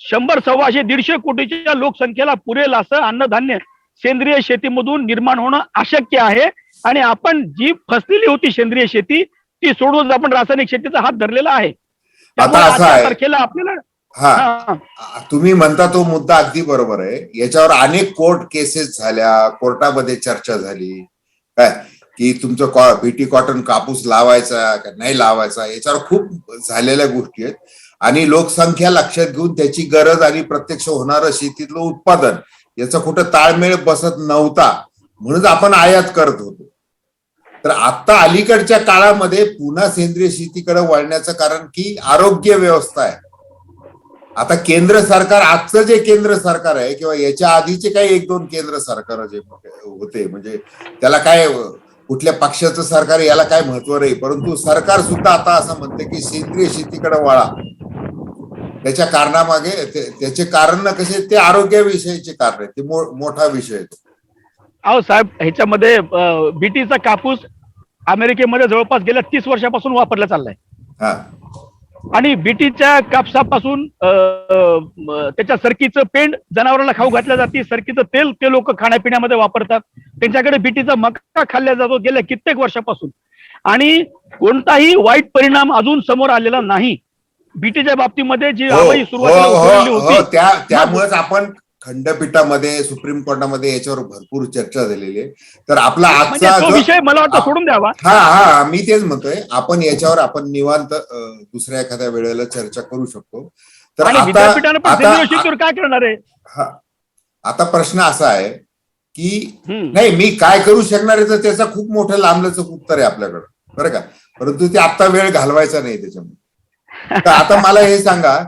100, 125, 150 कोटीच्या लोकसंख्येला पुरेल असं अन्नधान्य सेंद्रिय शेतीमधून निर्माण होणं अशक्य आहे. आणि आपण जी फसलेली होती सेंद्रिय शेती ती सोडून आपण रासायनिक शेतीचा हात धरलेला आहे. त्यामुळे असं आहे. आजच्या तारखेला आपल्याला हा, तुम्ही म्हणता तो मुद्दा अगदी बरोबर आहे. याच्यावर अनेक कोर्ट केसेस झाल्या, कोर्टामध्ये चर्चा झाली काय की तुमचं बीटी कॉटन कापूस लावायचा का नाही लावायचा, याच्यावर खूप झालेल्या गोष्टी आहेत. आणि लोकसंख्या लक्षात घेऊन त्याची गरज आणि प्रत्यक्ष होणारं शेतीतलं उत्पादन याचा कुठं ताळमेळ बसत नव्हता, म्हणून आपण आयात करत होतो. तर आता अलीकडच्या काळामध्ये पुन्हा सेंद्रिय शेतीकडे वळण्याचं कारण की आरोग्य व्यवस्था आहे. आता केंद्र सरकार, आजचं जे केंद्र सरकार आहे किंवा याच्या आधीचे काही 1-2 केंद्र सरकार जे होते, म्हणजे त्याला काय कुठल्या पक्षाचं सरकार याला काय महत्व नाही, परंतु सरकार सुद्धा आता असं म्हणते की सेंद्रिय शेतीकडे वळा. त्याच्या कारणामागे त्याचे कारण कसे, ते आरोग्याविषयीचे कारण आहे, ते मोठा विषय आहे. अहो साहेब, ह्याच्यामध्ये बीटीचा कापूस अमेरिकेमध्ये जवळपास गेल्या 30 वर्षापासून वापरला चाललाय. हा, आणि बीटीच्या कापसापासून त्याच्या सरकीचं पेंड जनावरांना खाऊ घातल्या जाते, सरकीचं तेल ते लोक खाण्यापिण्यामध्ये वापरतात. त्यांच्याकडे बीटीचा मका खाल्ला जातो गेल्या कित्येक वर्षापासून, आणि कोणताही वाईट परिणाम अजून समोर आलेला नाही. बीटीच्या बाबतीमध्ये जी हवाई सुरुवातीला उतरलेली होती, त्यामुळेच आपण खंडपीठामध्ये, सुप्रीम कोर्टामध्ये याच्यावर भरपूर चर्चा झालेली आहे. तर आपला म्हणजे आजचा तो विषय मला वाटतं सोडून द्यावा. हा, मी तेच म्हणतोय, आपण याच्यावर आपण निवांत दुसऱ्या एखाद्या वेळेला चर्चा करू शकतो. तर आणि विद्यापीठानं पण सेंद्रिय शेतीवर काय करणार आहे? आता प्रश्न असा आहे की नाही, मी काय करू शकणार आहे, तर त्याचा खूप मोठं लांबलचक उत्तर आहे आपल्याकडं, बरं का. परंतु ते आता वेळ घालवायचा नाही त्याच्यामध्ये. तर आता मला हे सांगा,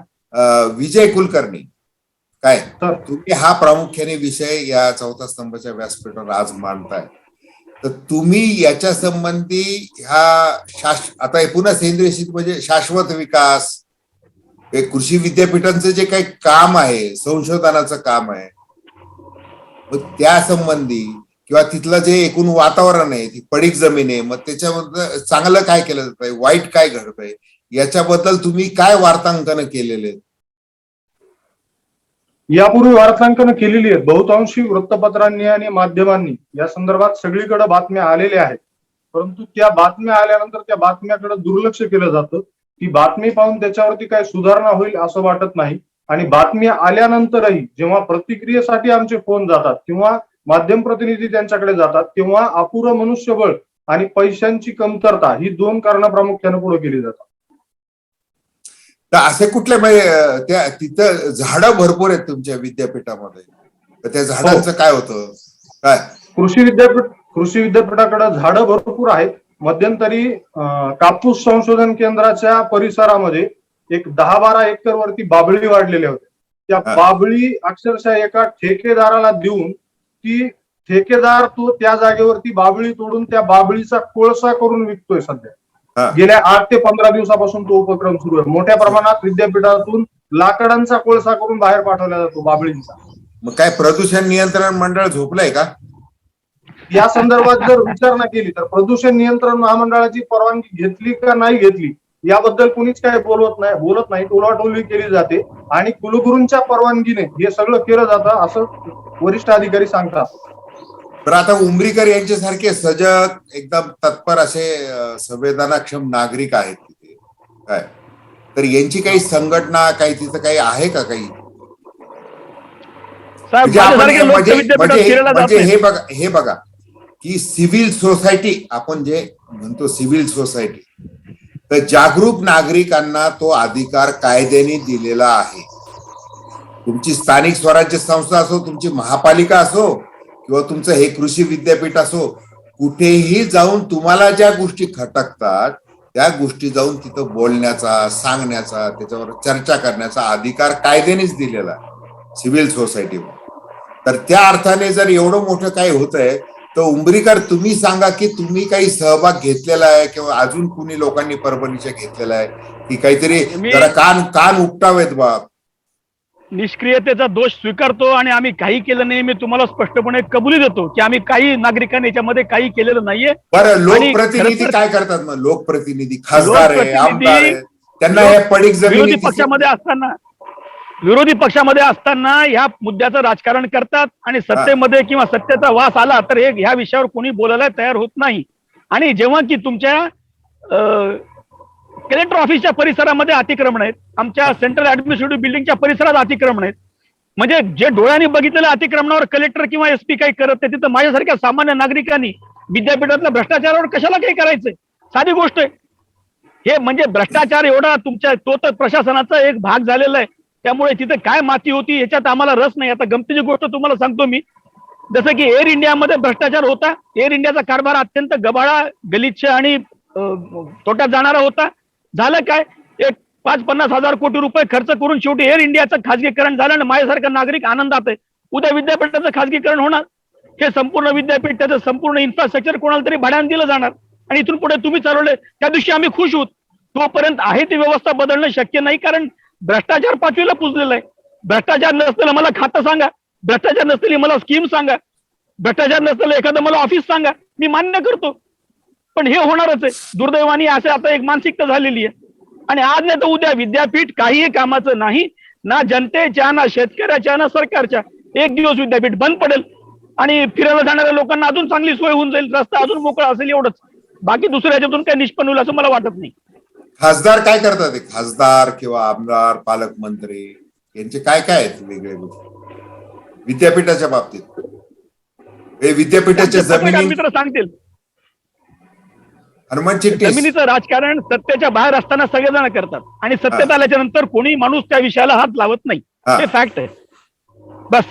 विजय कुलकर्णी, काय तुम्ही हा प्रामुख्याने विषय या चौथा स्तंभाच्या व्यासपीठावर आज मांडताय, तर तुम्ही याच्या संबंधी आता पुन्हा सेंद्रिय शेती म्हणजे शाश्वत विकास, कृषी विद्यापीठांचं जे काही काम आहे, संशोधनाचं काम आहे, मग त्या संबंधी किंवा तिथलं जे एकूण वातावरण आहे, ती पडीक जमीन आहे, मग त्याच्याबद्दल चांगलं काय केलं जात आहे, वाईट काय घडत आहे, याच्याबद्दल तुम्ही काय वार्तांकन केलेले? यापूर्वी वार्तांकन केलेली आहेत बहुतांशी वृत्तपत्रांनी आणि माध्यमांनी. या संदर्भात सगळीकडे बातम्या आलेल्या आहेत, परंतु त्या बातम्या आल्यानंतर त्या बातम्याकडे दुर्लक्ष केलं जातं. ती बातमी पाहून त्याच्यावरती काय सुधारणा होईल असं वाटत नाही. आणि बातमी आल्यानंतरही जेव्हा प्रतिक्रियेसाठी आमचे फोन जातात किंवा माध्यम प्रतिनिधी त्यांच्याकडे जातात, तेव्हा अपुरं मनुष्यबळ आणि पैशांची कमतरता ही 2 कारणं प्रामुख्याने पुढे केली जातात. तर असे कुठले, म्हणजे त्या तिथं झाडं भरपूर आहेत तुमच्या विद्यापीठामध्ये, तर त्या झाडांचं काय होतं काय? कृषी विद्यापीठाकडे झाडं भरपूर आहेत. मध्यंतरी कापूस संशोधन केंद्राच्या परिसरामध्ये एक 10-12 एकर वरती बाबळी वाढलेल्या होत्या. त्या बाबळी अक्षरशः एका ठेकेदाराला देऊन, ती ठेकेदार तो त्या जागेवरती बाबळी तोडून त्या बाबळीचा कोळसा करून विकतोय सध्या. गेल्या 8 ते 15 दिवसापासून तो उपक्रम सुरू आहे. मोठ्या प्रमाणात विद्यापीठातून लाकडांचा कोळसा करून बाहेर पाठवला जातो बाबळींचा. मग काय प्रदूषण नियंत्रण मंडळ झोपलंय का? या संदर्भात जर विचारणा केली तर प्रदूषण नियंत्रण महामंडळाची परवानगी घेतली का नाही घेतली याबद्दल कुणीच काय बोलत नाही. टोलाटोली केली जाते आणि कुलगुरूंच्या परवानगीने हे सगळं केलं जातं असं वरिष्ठ अधिकारी सांगतात. तर आता उंबरीकर यांच्यासारखे सजग, एकदम तत्पर असे संवेदनाक्षम नागरिक आहेत तिथे काय, तर यांची काही संघटना काही तिथं काही आहे का काही? म्हणजे हे बघा की सिव्हिल सोसायटी, आपण जे म्हणतो सिव्हिल सोसायटी, तर जागरूक नागरिकांना तो अधिकार कायद्याने दिलेला आहे. तुमची स्थानिक स्वराज्य संस्था असो, तुमची महापालिका असो किंवा तुमचं हे कृषी विद्यापीठ असो, कुठेही जाऊन तुम्हाला ज्या गोष्टी खटकतात त्या गोष्टी जाऊन तिथं बोलण्याचा, सांगण्याचा, त्याच्यावर चर्चा करण्याचा अधिकार कायद्यानेच दिलेला आहे सिव्हिल सोसायटीवर. तर त्या अर्थाने जर एवढं मोठं काही होतंय, तर उंबरीकर तुम्ही सांगा की तुम्ही काही सहभाग घेतलेला आहे किंवा अजून कुणी लोकांनी परभणीच्या घेतलेला आहे की काहीतरी जरा कान उपटावेत बा. निष्क्रियतेचा दोष स्वीकारतो आणि आम्ही काही केलं नाही. मी तुम्हाला स्पष्टपणे कबुली देतो की आम्ही काही नागरिकांनी याच्यामध्ये काही केलेलं नाहीये. बरं, लोकप्रतिनिधी काय करतात मग? लोकप्रतिनिधी, खासदार आहे, आमदार आहे, त्यांना हे पडिक जमिनी विरोधी पक्षामध्ये असताना विरोधी पक्षामध्ये असताना ह्या मुद्द्याचं राजकारण करतात आणि सत्तेमध्ये किंवा सत्तेचा वास आला तर ह्या विषयावर कोणी बोलायला तयार होत नाही. आणि जेव्हा की तुमच्या कलेक्टर ऑफिसच्या परिसरामध्ये अतिक्रमण आहेत, आमच्या सेंट्रल ऍडमिनिस्ट्रेटिव्ह बिल्डिंगच्या परिसरात अतिक्रमण आहेत, म्हणजे जे डोळ्यांनी बघितलेल्या अतिक्रमणावर कलेक्टर किंवा एसपी काही करत नाही, तिथं माझ्यासारख्या सामान्य नागरिकांनी विद्यापीठातल्या भ्रष्टाचारावर कशाला काही करायचंय? साधी गोष्ट आहे. हे म्हणजे भ्रष्टाचार एवढा तुमच्या तो तर प्रशासनाचा एक भाग झालेला आहे. त्यामुळे तिथे काय माती होती याच्यात आम्हाला रस नाही. आता गमतीची गोष्ट तुम्हाला सांगतो मी, जसं की एअर इंडियामध्ये भ्रष्टाचार होता. एअर इंडियाचा कारभार अत्यंत गबाळा, गलिच्छ आणि तोट्यात जाणारा होता. झालं काय, एक 50-50 हजार कोटी रुपये खर्च करून शेवटी एअर इंडियाचं खासगीकरण झालं आणि माझ्यासारखा नागरिक आनंदात आहे. उद्या विद्यापीठाचं खासगीकरण होणार, हे संपूर्ण विद्यापीठ त्याचं संपूर्ण इन्फ्रास्ट्रक्चर कोणाला तरी भाड्याने दिलं जाणार आणि इथून पुढे तुम्ही चालवले त्या दिवशी आम्ही खुश होत. तोपर्यंत आहे ती व्यवस्था बदलणं शक्य नाही, कारण भ्रष्टाचार 5वीला पुजलेला आहे. भ्रष्टाचार नसलेलं मला खातं सांगा, भ्रष्टाचार नसलेली मला स्कीम सांगा, भ्रष्टाचार नसलेलं एखादं मला ऑफिस सांगा, मी मान्य करतो. पण हे होणारच आहे. दुर्दैवाने असं आता एक मानसिकता झालेली आहे. आणि आज नाही तर उद्या विद्यापीठ काहीही कामाचं नाही, ना जनतेच्या, ना शेतकऱ्याच्या, ना सरकारच्या. एक दिवस विद्यापीठ बंद पडेल आणि फिरायला जाणाऱ्या लोकांना अजून चांगली सोय होऊन जाईल, रस्ता अजून मोकळा असेल, एवढंच. बाकी दुसऱ्या याच्यातून काही निष्पन्न होईल असं मला वाटत नाही. खासदार काय करतात? खासदार किंवा आमदार, पालकमंत्री यांचे काय काय आहेत वेगळे गोष्टी विद्यापीठाच्या बाबतीत? हे विद्यापीठाच्या जमिनी मित्र सांगतील. हनुमान चिट्टीस जमिनीचं राजकारण सत्तेच्या बाहेर असताना सगळेजण करतात आणि सत्तेत आल्याच्या नंतर कोणी माणूस त्या विषयाला हात लावत नाही. हे फॅक्ट आहे. बस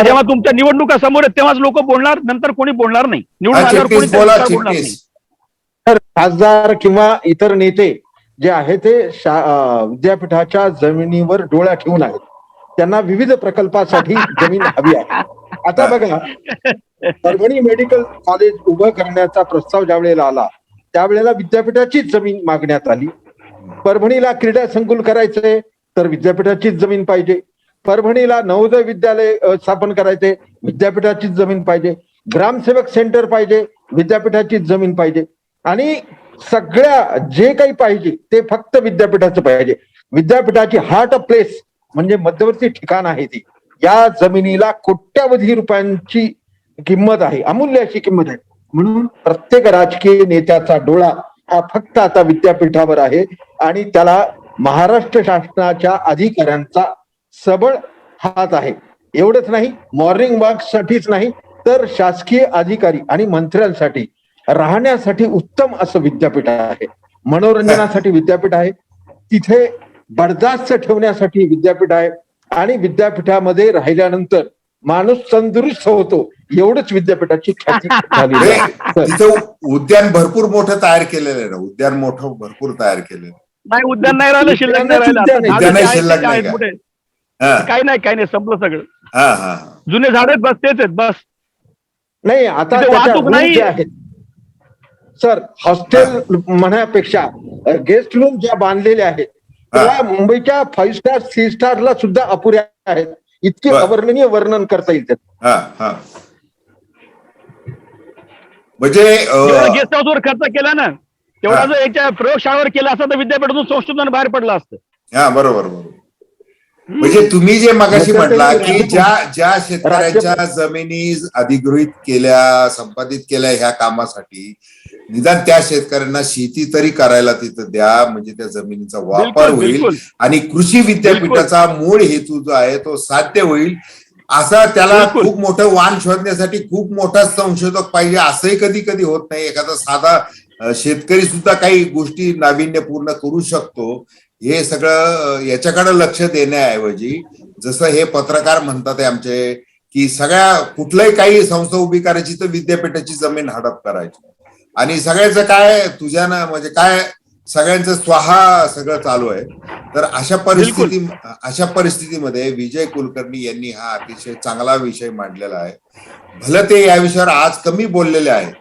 जेव्हा तुमच्या निवडणुका समोर आहेत तेव्हाच लोक बोलणार, नंतर कोणी बोलणार नाही. निवडून आल्यावर कोणी त्या विषयावर बोलणार नाही. तर खासदार किंवा इतर नेते जे आहेत ते विद्यापीठाच्या जमिनीवर डोळा ठेवून आहेत. त्यांना विविध प्रकल्पासाठी जमीन हवी आहे. आता बघा, परभणी मेडिकल कॉलेज उभं करण्याचा प्रस्ताव ज्यावेळेला आला त्यावेळेला विद्यापीठाचीच जमीन मागण्यात आली. परभणीला क्रीडा संकुल करायचंय तर विद्यापीठाचीच जमीन पाहिजे. परभणीला नवोदय विद्यालय स्थापन करायचे, विद्यापीठाचीच जमीन पाहिजे. ग्रामसेवक सेंटर पाहिजे, विद्यापीठाचीच जमीन पाहिजे. आणि सगळ्या जे काही पाहिजे ते फक्त विद्यापीठाचं पाहिजे. विद्यापीठाची हार्ट ऑफ प्लेस म्हणजे मध्यवर्ती ठिकाण आहे ती. या जमिनीला कोट्यावधी रुपयांची किंमत आहे, अमूल्य अशी किंमत आहे. म्हणून प्रत्येक राजकीय नेत्याचा डोळा हा फक्त आता विद्यापीठावर आहे आणि त्याला महाराष्ट्र शासनाच्या अधिकाऱ्यांचा सबळ हात आहे. एवढंच नाही, मॉर्निंग वॉक साठीच नाही तर शासकीय अधिकारी आणि मंत्र्यांसाठी राहण्यासाठी उत्तम असं विद्यापीठ आहे. मनोरंजनासाठी विद्यापीठ आहे, तिथे बडदास्त ठेवण्यासाठी विद्यापीठ आहे आणि विद्यापीठामध्ये राहिल्यानंतर माणूस तंदुरुस्त होतो, एवढंच विद्यापीठाची ख्याती झाली आहे. तिथं उद्यान भरपूर मोठं तयार केलेलं आहे ना, उद्यान मोठं भरपूर तयार केलेलं नाही. उद्यान नाही राहिलं, शिल्लक नाही राहिलं. शिल्लक नाही का? कुठे काही नाही संपलं सगळं. हा हा जुने झाड आहेत, बस तेच आहेत, बस. नाही आता तिथे वाहतूक नाही. सर, हॉस्टेल म्हणण्यापेक्षा गेस्ट रूम ज्या बांधलेल्या आहेत त्या मुंबईच्या 5 स्टार 6 स्टारला सुद्धा अपुऱ्या आहेत. इतके अवर्णनीय वर्णन करता येईल त्यात. म्हणजे गेस्ट हाऊसवर खर्च केला ना तेवढा जर याच्या प्रयोगशाळेवर केला असता तर विद्यापीठातून संशोधन बाहेर पडलं असतं. हा बरोबर बरोबर. म्हणजे तुम्ही जे मगाशी म्हटला की ज्या शेतकऱ्यांच्या जमिनी अधिगृहित केल्या, संपादित केल्या ह्या कामासाठी, निदान त्या शेतकऱ्यांना शेती तरी करायला तिथं द्या, म्हणजे त्या जमिनीचा वापर होईल आणि कृषी विद्यापीठाचा मूळ हेतू जो आहे तो साध्य होईल. असा त्याला खूप मोठं वाण शोधण्यासाठी खूप मोठा संशोधक पाहिजे, असंही कधी कधी होत नाही. एखादा साधा शेतकरी सुद्धा काही गोष्टी नाविन्यपूर्ण करू शकतो. हे सगळं याच्याकडे लक्ष देण्याऐवजी जसं हे पत्रकार म्हणतात आमचे की सगळ्या कुठलंही काही संस्था उभी करायची तर विद्यापीठाची जमीन हडप करायची आणि सगळ्याचं काय तुझ्यानं म्हणजे काय सगळ्यांचं स्वाहा सगळं चालू आहे. तर अशा परिस्थितीमध्ये विजय कुलकर्णी यांनी हा अतिशय चांगला विषय मांडलेला आहे. भलं ते या विषयावर आज कमी बोललेले आहेत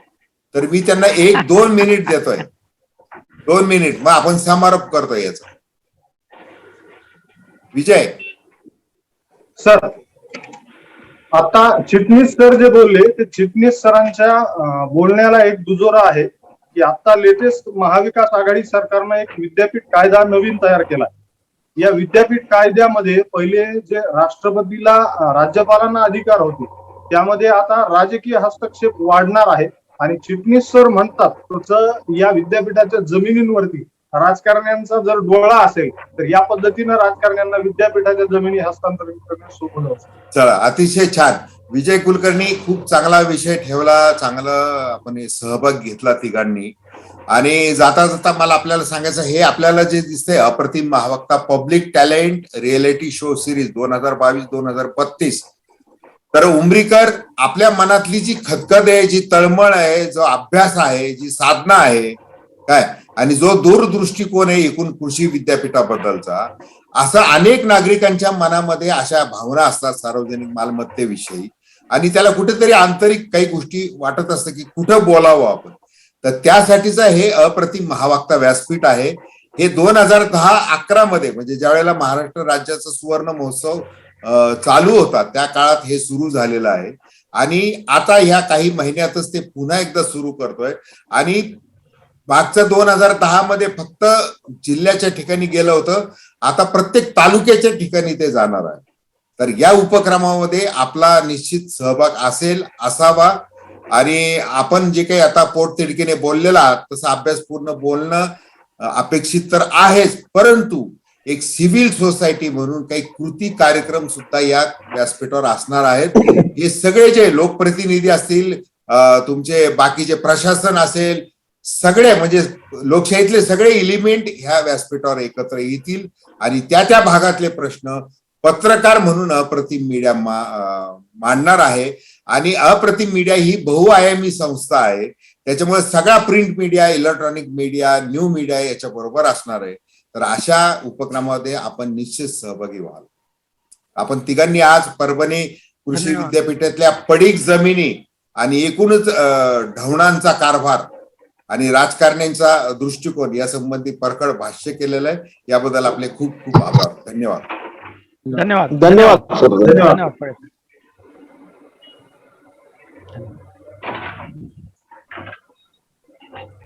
तर मी त्यांना 1-2 मिनिट देतोय, 2 मिनिट, मग आपण समारोप करतोय याचा. विजय सर, आता चिटणीस सर जे बोलले ते चिटणीस सरांच्या बोलण्याला एक दुजोरा आहे की आता लेटेस्ट महाविकास आघाडी सरकारनं एक विद्यापीठ कायदा नवीन तयार केला. या विद्यापीठ कायद्यामध्ये पहिले जे राष्ट्रपतीला राज्यपालांना अधिकार होते त्यामध्ये आता राजकीय हस्तक्षेप वाढणार आहे आणि चिटणीस सर म्हणतात तसं या विद्यापीठाच्या जमिनींवरती राजकारण्यांचा जर डोळा असेल तर या पद्धतीनं राजकारण्यांना विद्यापीठाच्या जमिनी हस्तांतरित करणे सोपं जाऊ शकतं. चला, अतिशय छान. विजय कुलकर्णी खूप चांगला विषय ठेवला, चांगलं आपण सहभाग घेतला तिघांनी. आणि जाता जाता मला आपल्याला सांगायचं, हे आपल्याला जे दिसतंय अप्रतिम Mahavakta public talent reality show series 2022-2032, तर उंबरीकर आपल्या मनातली जी खदखद आहे, जी तळमळ आहे, जो अभ्यास आहे, जी साधना आहे काय, आणि जो दूरदृष्टिकोन आहे एकूण कृषी विद्यापीठाबद्दलचा, असं अनेक नागरिकांच्या मनामध्ये अशा भावना असतात सार्वजनिक मालमत्तेविषयी, आणि त्याला कुठेतरी आंतरिक काही गोष्टी वाटत असतं की कुठं बोलावं आपण. तर त्यासाठीचं हे अप्रतिम महावक्ता व्यासपीठ आहे. हे 2010-11 मध्ये, म्हणजे ज्या वेळेला महाराष्ट्र राज्याचा सुवर्ण महोत्सव चालू होता त्या काळात हे सुरू झालेलं आहे. आणि आता ह्या काही महिन्यातच ते पुन्हा एकदा सुरू करतोय. आणि मागचं 2010 मध्ये फक्त जिल्ह्याच्या ठिकाणी गेलं होतं, आता प्रत्येक तालुक्याच्या ठिकाणी ते जाणार आहे. तर या उपक्रमामध्ये आपला निश्चित सहभाग असेल, असावा. आणि आपण जे काही आता पोटतिडकीने बोललेला आहात तसं अभ्यासपूर्ण बोलणं अपेक्षित तर आहेच, परंतु एक सिव्हिल सोसायटी म्हणून काही कृती कार्यक्रम सुद्धा या व्यासपीठावर असणार आहेत. हे सगळे जे लोकप्रतिनिधी असतील, तुमचे बाकीचे प्रशासन असेल, सगळे म्हणजे लोकशाहीतले सगळे एलिमेंट ह्या व्यासपीठावर एकत्र येतील आणि त्या भागातले प्रश्न पत्रकार म्हणून अप्रतिम मीडिया मांडणार आहे. आणि अप्रतिम मीडिया ही बहुआयामी संस्था आहे, त्याच्यामुळे सगळा print media, electronic media, new media याच्या बरोबर असणार आहे. तर अशा उपक्रमामध्ये आपण निश्चित सहभागी व्हाल. आपण तिघांनी आज परभणी कृषी विद्यापीठातल्या पडीक जमिनी आणि एकूणच ढवणांचा कारभार आणि राजकारण्यांचा दृष्टिकोन या संबंधी परखड भाष्य केलेलं आहे. याबद्दल आपले खूप खूप आभार. धन्यवाद. धन्यवाद. धन्यवाद सर. धन्यवाद. धन्यवाद.